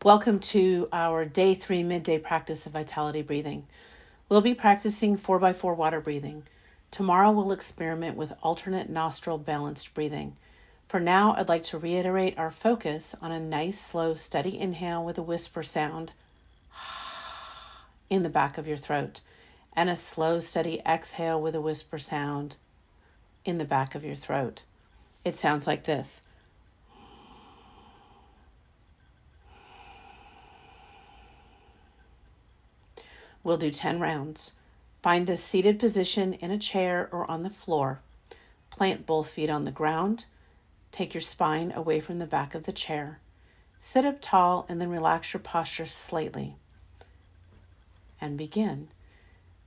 Welcome to our day 3 midday practice of vitality breathing. We'll be practicing 4x4 water breathing. Tomorrow we'll experiment with alternate nostril balanced breathing. For now, I'd like to reiterate our focus on a nice, slow, steady inhale with a whisper sound in the back of your throat, and a slow, steady exhale with a whisper sound in the back of your throat. It sounds like this. We'll do 10 rounds. Find a seated position in a chair or on the floor. Plant both feet on the ground. Take your spine away from the back of the chair. Sit up tall and then relax your posture slightly. And begin.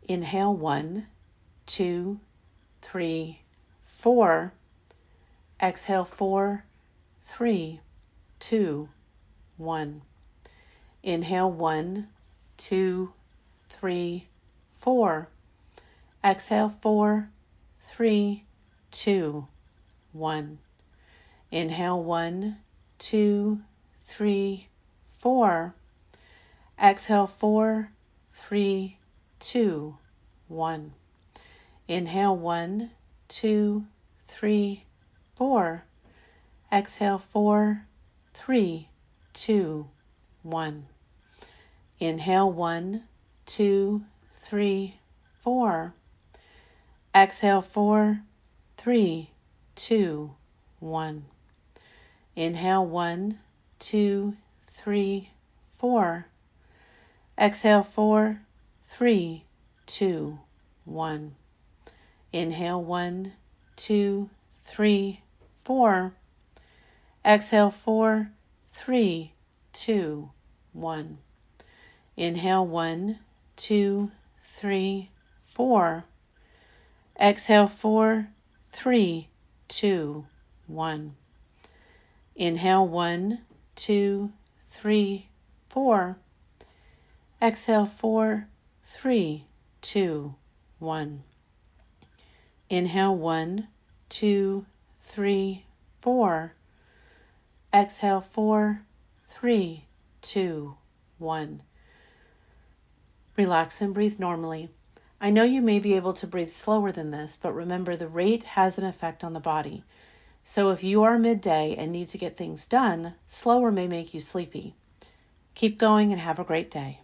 Inhale 1, 2, 3, 4. Exhale 4, 3, 2, 1. Inhale 1, 2, 3, 4. Exhale 4, 3, 2, 1. Inhale 1, 2, 3, 4. Exhale 4, 3, 2, 1. Inhale 1, 2, 3, 4. Exhale 4, 3, 2, 1. Inhale 1, 2, 3, 4. Exhale 4, 3, 2, 1. Inhale 1, 2, 3, 4. Exhale 4, 3, 2, 1. Inhale 1, 2, 3, 4. Exhale 4, 3, 2, 1. Inhale 1, 2, 3, 4. Exhale 4, 3, 2, 1. Inhale 1, 2, 3, 4. Exhale 4, 3, 2, 1. Inhale 1, 2, 3, 4. Exhale 4, 3, 2, 1. Relax and breathe normally. I know you may be able to breathe slower than this, but remember the rate has an effect on the body. So if you are midday and need to get things done, slower may make you sleepy. Keep going and have a great day.